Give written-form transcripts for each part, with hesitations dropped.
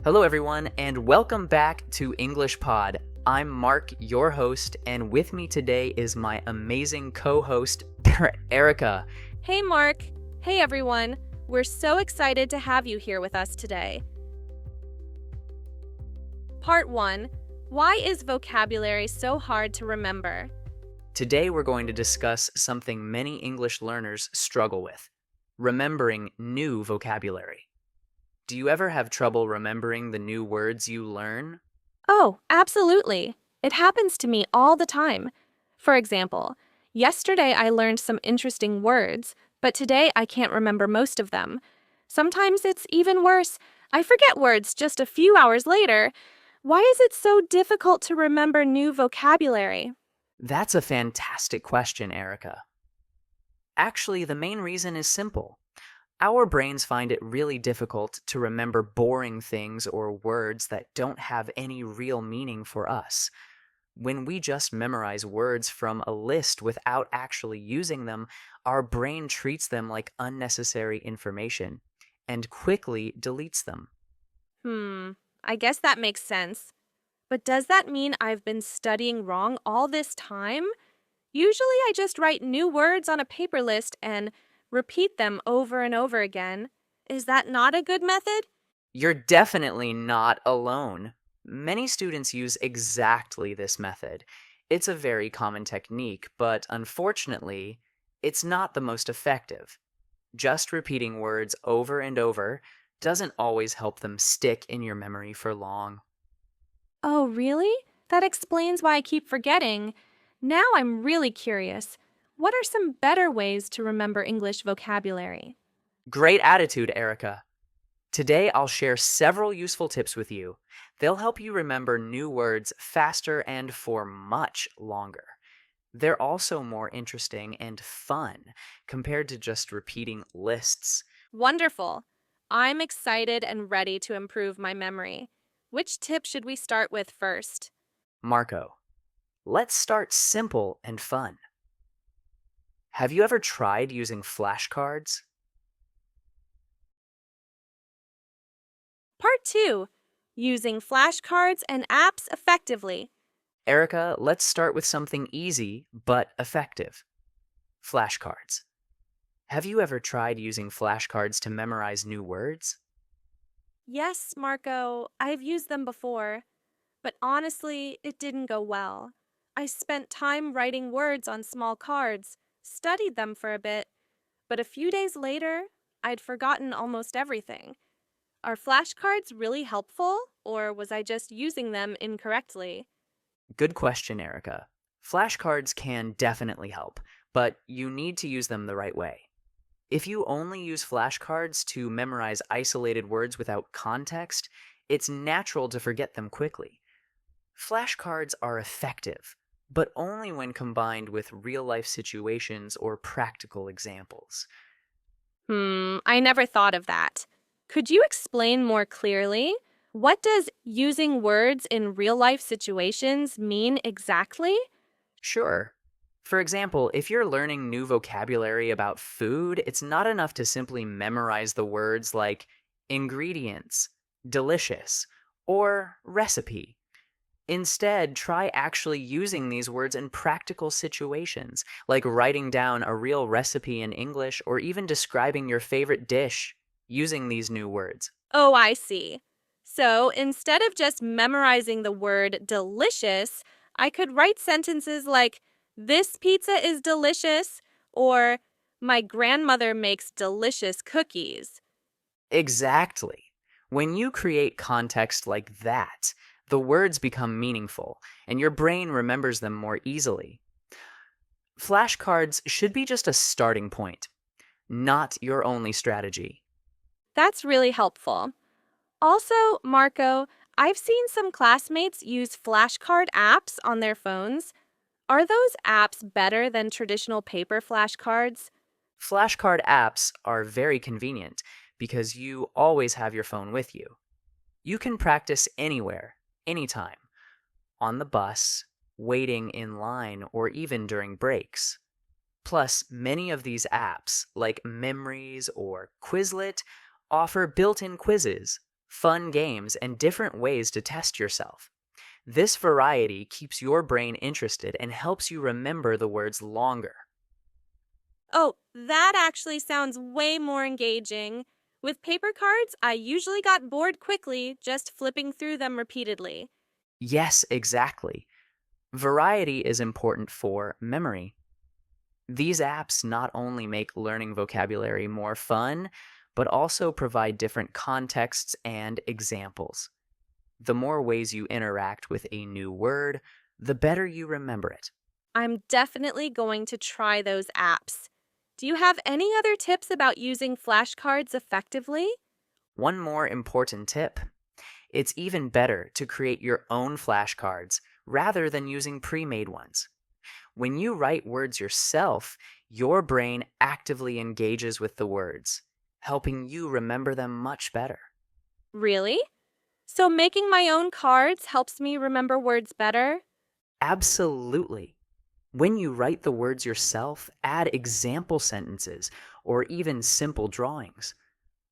Hello, everyone, and welcome back to English Pod. I'm Mark, your host, and with me today is my amazing co-host, Erica. Hey, Mark. Hey, everyone. We're so excited to have you here with us today. Part 1. Why is vocabulary so hard to remember? Today, we're going to discuss something many English learners struggle with: remembering new vocabulary. Do you ever have trouble remembering the new words you learn? Oh, absolutely. It happens to me all the time. For example, yesterday I learned some interesting words, but today I can't remember most of them. Sometimes it's even worse. I forget words just a few hours later. Why is it so difficult to remember new vocabulary? That's a fantastic question, Erica. Actually, the main reason is simple. Our brains find it really difficult to remember boring things or words that don't have any real meaning for us. When we just memorize words from a list without actually using them, our brain treats them like unnecessary information and quickly deletes them. I guess that makes sense. But does that mean I've been studying wrong all this time? Usually I just write new words on a paper list and repeat them over and over again. Is that not a good method? You're definitely not alone. Many students use exactly this method. It's a very common technique, but unfortunately, it's not the most effective. Just repeating words over and over doesn't always help them stick in your memory for long. Oh, really? That explains why I keep forgetting. Now I'm really curious. What are some better ways to remember English vocabulary? Great attitude, Erica. Today, I'll share several useful tips with you. They'll help you remember new words faster and for much longer. They're also more interesting and fun compared to just repeating lists. Wonderful. I'm excited and ready to improve my memory. Which tip should we start with first? Marco, let's start simple and fun. Have you ever tried using flashcards? Part 2. Using flashcards and apps effectively. Erica, let's start with something easy but effective. Flashcards. Have you ever tried using flashcards to memorize new words? Yes, Marco, I've used them before. But honestly, it didn't go well. I spent time writing words on small cards, studied them for a bit, but a few days later, I'd forgotten almost everything. Are flashcards really helpful, or was I just using them incorrectly? Good question, Erica. Flashcards can definitely help, but you need to use them the right way. If you only use flashcards to memorize isolated words without context, it's natural to forget them quickly. Flashcards are effective, but only when combined with real-life situations or practical examples. I never thought of that. Could you explain more clearly? What does using words in real-life situations mean exactly? Sure. For example, if you're learning new vocabulary about food, it's not enough to simply memorize the words like ingredients, delicious, or recipe. Instead, try actually using these words in practical situations, like writing down a real recipe in English or even describing your favorite dish using these new words. Oh, I see. So instead of just memorizing the word delicious, I could write sentences like, "This pizza is delicious," or "My grandmother makes delicious cookies." Exactly. When you create context like that, the words become meaningful, and your brain remembers them more easily. Flashcards should be just a starting point, not your only strategy. That's really helpful. Also, Marco, I've seen some classmates use flashcard apps on their phones. Are those apps better than traditional paper flashcards? Flashcard apps are very convenient because you always have your phone with you. You can practice anywhere, anytime, on the bus, waiting in line, or even during breaks. Plus, many of these apps, like Memories or Quizlet, offer built-in quizzes, fun games, and different ways to test yourself. This variety keeps your brain interested and helps you remember the words longer. Oh, that actually sounds way more engaging. With paper cards, I usually got bored quickly just flipping through them repeatedly. Yes, exactly. Variety is important for memory. These apps not only make learning vocabulary more fun, but also provide different contexts and examples. The more ways you interact with a new word, the better you remember it. I'm definitely going to try those apps. Do you have any other tips about using flashcards effectively? One more important tip: it's even better to create your own flashcards rather than using pre made ones. When you write words yourself, your brain actively engages with the words, helping you remember them much better. Really? So making my own cards helps me remember words better? Absolutely. When you write the words yourself, add example sentences or even simple drawings.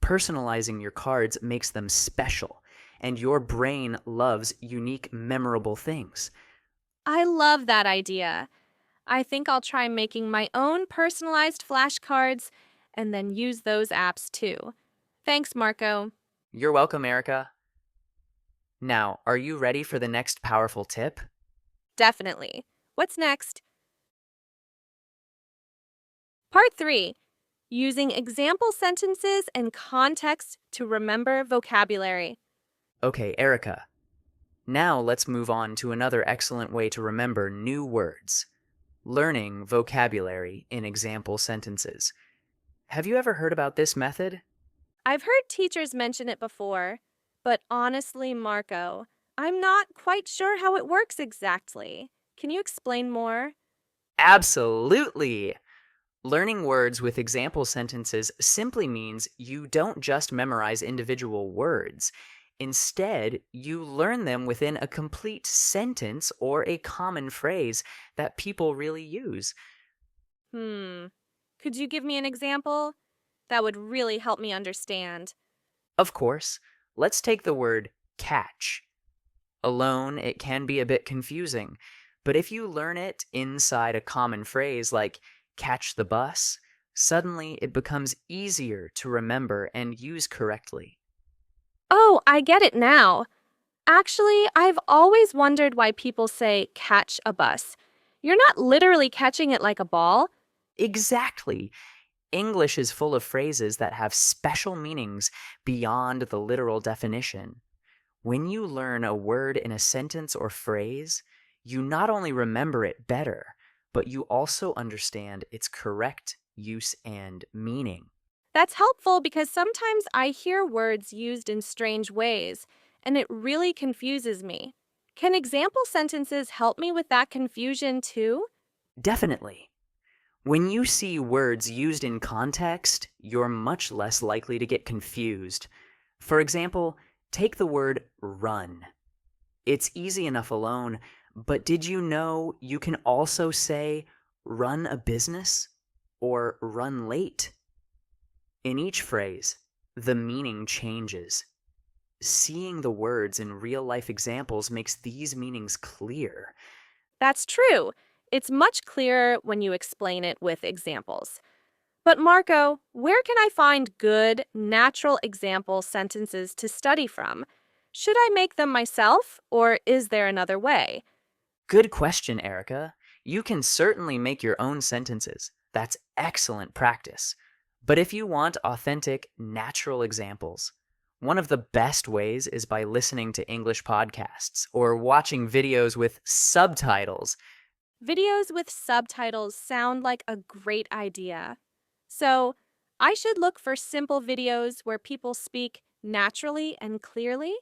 Personalizing your cards makes them special, and your brain loves unique, memorable things. I love that idea. I think I'll try making my own personalized flashcards and then use those apps too. Thanks, Marco. You're welcome, Erica. Now, are you ready for the next powerful tip? Definitely. What's next? Part 3, using example sentences and context to remember vocabulary. Okay, Erica. Now let's move on to another excellent way to remember new words: learning vocabulary in example sentences. Have you ever heard about this method? I've heard teachers mention it before, but honestly, Marco, I'm not quite sure how it works exactly. Can you explain more? Absolutely! Learning words with example sentences simply means you don't just memorize individual words. Instead, you learn them within a complete sentence or a common phrase that people really use. Hmm. Could you give me an example? That would really help me understand. Of course, let's take the word catch. Alone, it can be a bit confusing, but if you learn it inside a common phrase like catch the bus, suddenly it becomes easier to remember and use correctly. Oh, I get it now. Actually, I've always wondered why people say catch a bus. You're not literally catching it like a ball. Exactly. English is full of phrases that have special meanings beyond the literal definition. When you learn a word in a sentence or phrase, you not only remember it better, but you also understand its correct use and meaning. That's helpful because sometimes I hear words used in strange ways, and it really confuses me. Can example sentences help me with that confusion too? Definitely. When you see words used in context, you're much less likely to get confused. For example, take the word run. It's easy enough alone, but did you know you can also say run a business or run late? In each phrase, the meaning changes. Seeing the words in real life examples makes these meanings clear. That's true. It's much clearer when you explain it with examples. But Marco, where can I find good, natural example sentences to study from? Should I make them myself, or is there another way? Good question, Erica. You can certainly make your own sentences. That's excellent practice. But if you want authentic, natural examples, one of the best ways is by listening to English podcasts or watching videos with subtitles. Videos with subtitles sound like a great idea. So, I should look for simple videos where people speak naturally and clearly?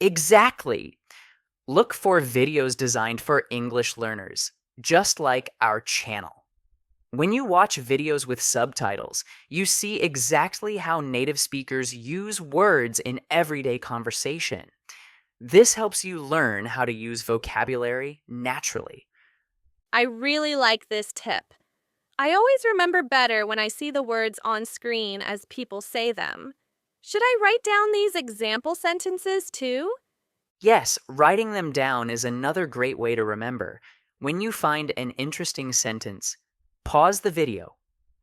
Exactly. Look for videos designed for English learners, just like our channel. When you watch videos with subtitles, you see exactly how native speakers use words in everyday conversation. This helps you learn how to use vocabulary naturally. I really like this tip. I always remember better when I see the words on screen as people say them. Should I write down these example sentences too? Yes, writing them down is another great way to remember. When you find an interesting sentence, pause the video,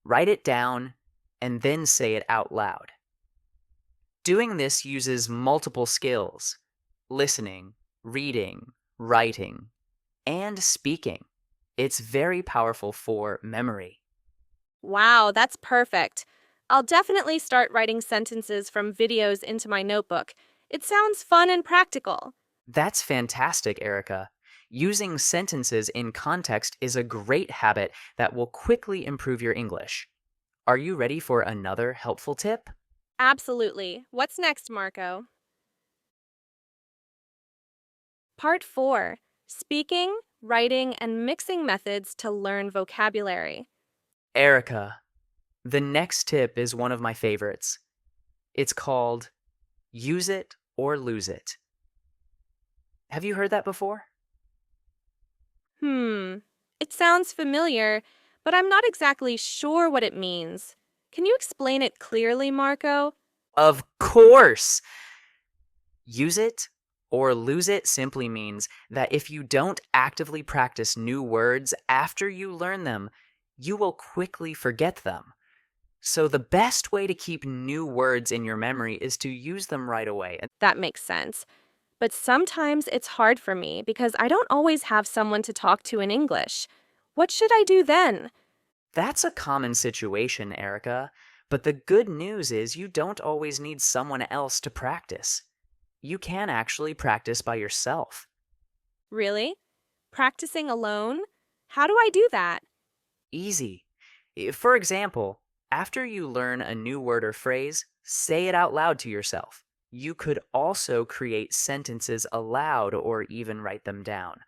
write it down, and then say it out loud. Doing this uses multiple skills: listening, reading, writing, and speaking. It's very powerful for memory. Wow, that's perfect. I'll definitely start writing sentences from videos into my notebook. It sounds fun and practical. That's fantastic, Erica. Using sentences in context is a great habit that will quickly improve your English. Are you ready for another helpful tip? Absolutely. What's next, Marco? Part 4: Speaking, Writing, and Mixing Methods to Learn Vocabulary. Erica, the next tip is one of my favorites. It's called use it or lose it. Have you heard that before? It sounds familiar, but I'm not exactly sure what it means. Can you explain it clearly, Marco? Of course! Use it or lose it simply means that if you don't actively practice new words after you learn them, you will quickly forget them. So, the best way to keep new words in your memory is to use them right away. That makes sense. But sometimes it's hard for me because I don't always have someone to talk to in English. What should I do then? That's a common situation, Erica. But the good news is you don't always need someone else to practice. You can actually practice by yourself. Really? Practicing alone? How do I do that? Easy. For example, after you learn a new word or phrase, say it out loud to yourself. You could also create sentences aloud or even write them down.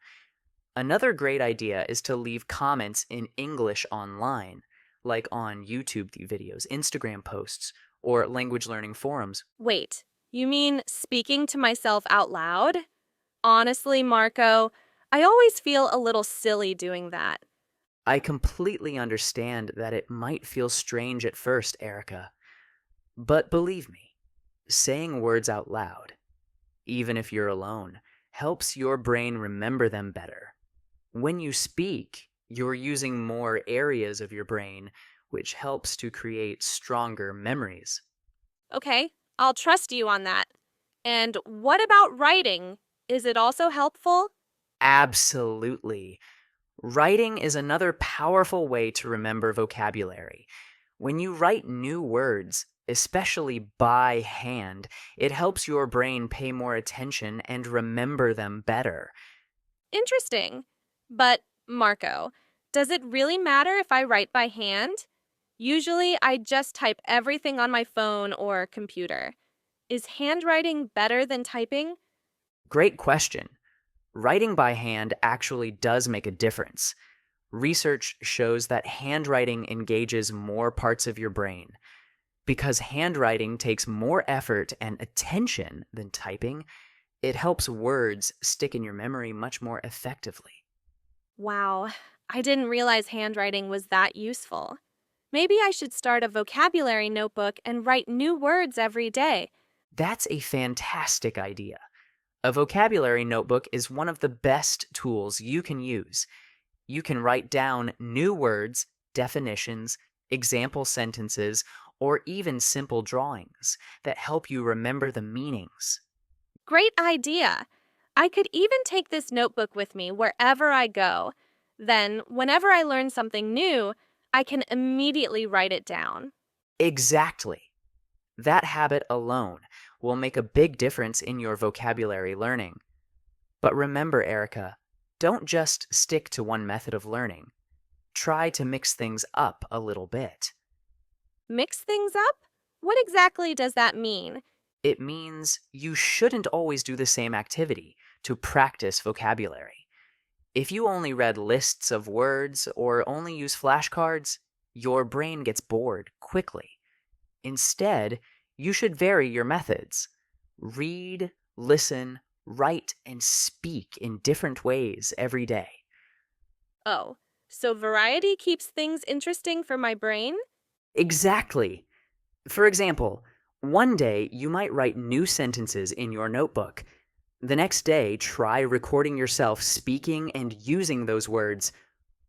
Another great idea is to leave comments in English online, like on YouTube videos, Instagram posts, or language learning forums. Wait, you mean speaking to myself out loud? Honestly, Marco, I always feel a little silly doing that. I completely understand that it might feel strange at first, Erica. But believe me, saying words out loud, even if you're alone, helps your brain remember them better. When you speak, you're using more areas of your brain, which helps to create stronger memories. Okay, I'll trust you on that. And what about writing? Is it also helpful? Absolutely. Writing is another powerful way to remember vocabulary. When you write new words, especially by hand, it helps your brain pay more attention and remember them better. Interesting. But, Marco, does it really matter if I write by hand? Usually, I just type everything on my phone or computer. Is handwriting better than typing? Great question. Writing by hand actually does make a difference. Research shows that handwriting engages more parts of your brain. Because handwriting takes more effort and attention than typing, it helps words stick in your memory much more effectively. Wow, I didn't realize handwriting was that useful. Maybe I should start a vocabulary notebook and write new words every day. That's a fantastic idea. A vocabulary notebook is one of the best tools you can use. You can write down new words, definitions, example sentences, or even simple drawings that help you remember the meanings. Great idea! I could even take this notebook with me wherever I go. Then, whenever I learn something new, I can immediately write it down. Exactly. That habit alone will make a big difference in your vocabulary learning. But remember, Erica, don't just stick to one method of learning. Try to mix things up a little bit. Mix things up? What exactly does that mean? It means you shouldn't always do the same activity to practice vocabulary. If you only read lists of words or only use flashcards, your brain gets bored quickly. Instead, you should vary your methods. Read, listen, write, and speak in different ways every day. Oh, so variety keeps things interesting for my brain? Exactly. For example, One day, you might write new sentences in your notebook. The next day, try recording yourself speaking and using those words,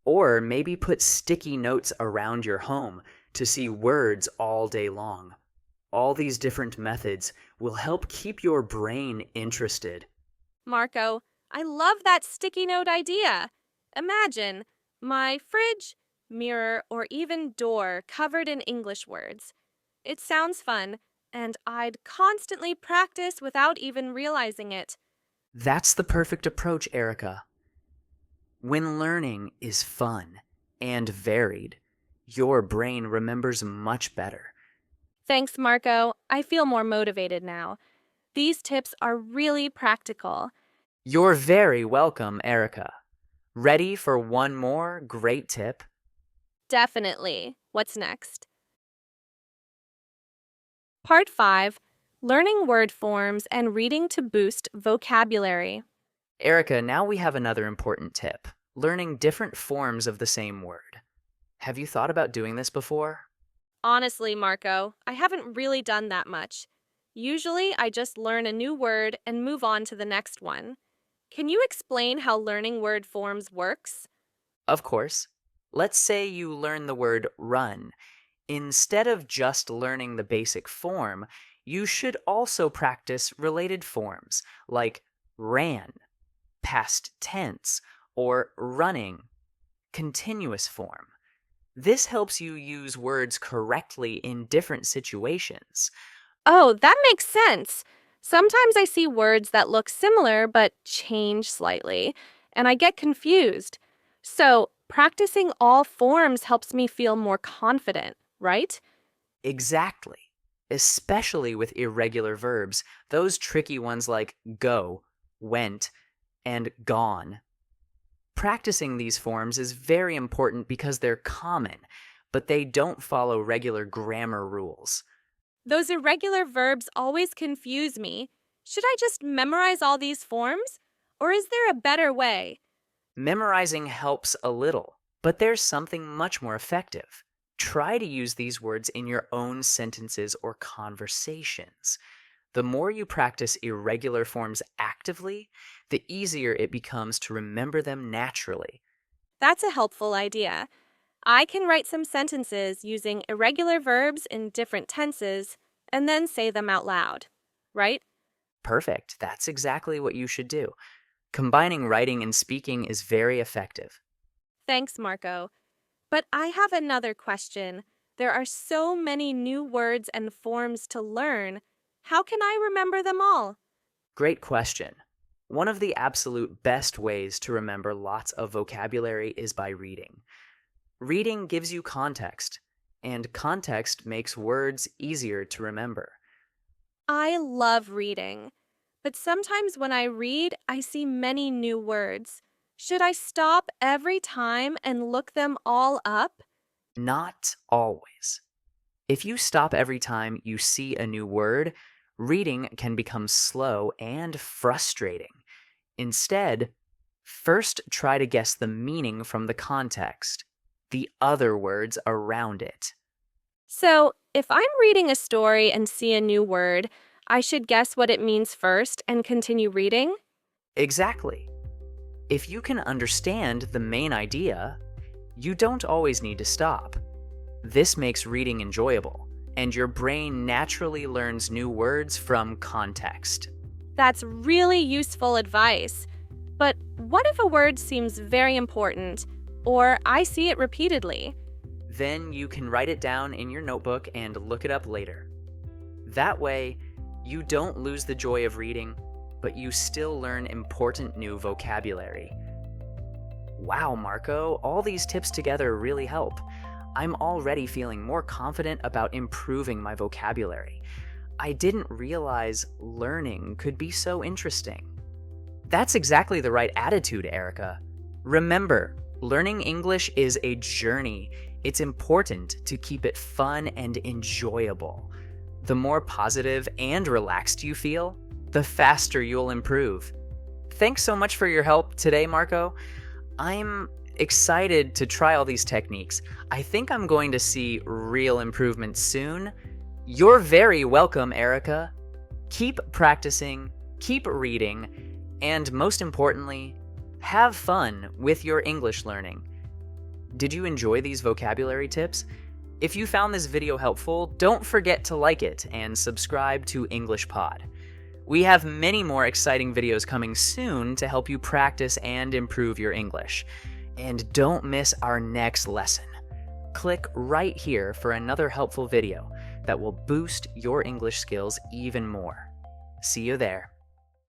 or maybe put sticky notes around your home to see words all day long. All these different methods will help keep your brain interested. Marco, I love that sticky note idea. Imagine my fridge, mirror, or even door covered in English words. It sounds fun, and I'd constantly practice without even realizing it. That's the perfect approach, Erica. When learning is fun and varied, your brain remembers much better. Thanks, Marco. I feel more motivated now. These tips are really practical. You're very welcome, Erica. Ready for one more great tip? Definitely. What's next? Part 5, Learning Word Forms and Reading to Boost Vocabulary. Erica, now we have another important tip, learning different forms of the same word. Have you thought about doing this before? Honestly, Marco, I haven't really done that much. Usually, I just learn a new word and move on to the next one. Can you explain how learning word forms works? Of course. Let's say you learn the word run. Instead of just learning the basic form, you should also practice related forms like ran, past tense, or running, continuous form. This helps you use words correctly in different situations. Oh, that makes sense. Sometimes I see words that look similar but change slightly, and I get confused. So, practicing all forms helps me feel more confident, right? Exactly. Especially with irregular verbs, those tricky ones like go, went, and gone. Practicing these forms is very important because they're common, but they don't follow regular grammar rules. Those irregular verbs always confuse me. Should I just memorize all these forms? Or is there a better way? Memorizing helps a little, but there's something much more effective. Try to use these words in your own sentences or conversations. The more you practice irregular forms actively, the easier it becomes to remember them naturally. That's a helpful idea. I can write some sentences using irregular verbs in different tenses and then say them out loud, right? Perfect. That's exactly what you should do. Combining writing and speaking is very effective. Thanks, Marco. But I have another question. There are so many new words and forms to learn. How can I remember them all? Great question. One of the absolute best ways to remember lots of vocabulary is by reading. Reading gives you context, and context makes words easier to remember. I love reading, but sometimes when I read, I see many new words. Should I stop every time and look them all up? Not always. If you stop every time you see a new word, reading can become slow and frustrating. Instead, first try to guess the meaning from the context, the other words around it. So, if I'm reading a story and see a new word, I should guess what it means first and continue reading? Exactly. If you can understand the main idea, you don't always need to stop. This makes reading enjoyable, and your brain naturally learns new words from context. That's really useful advice. But what if a word seems very important, or I see it repeatedly? Then you can write it down in your notebook and look it up later. That way, you don't lose the joy of reading, but you still learn important new vocabulary. Wow, Marco, all these tips together really help. I'm already feeling more confident about improving my vocabulary. I didn't realize learning could be so interesting. That's exactly the right attitude, Erica. Remember, learning English is a journey. It's important to keep it fun and enjoyable. The more positive and relaxed you feel, the faster you'll improve. Thanks so much for your help today, Marco. I'm excited to try all these techniques. I think I'm going to see real improvements soon. You're very welcome, Erica. Keep practicing, keep reading, and most importantly, have fun with your English learning. Did you enjoy these vocabulary tips? If you found this video helpful, don't forget to like it and subscribe to English Pod. We have many more exciting videos coming soon to help you practice and improve your English. And don't miss our next lesson. Click right here for another helpful video that will boost your English skills even more. See you there.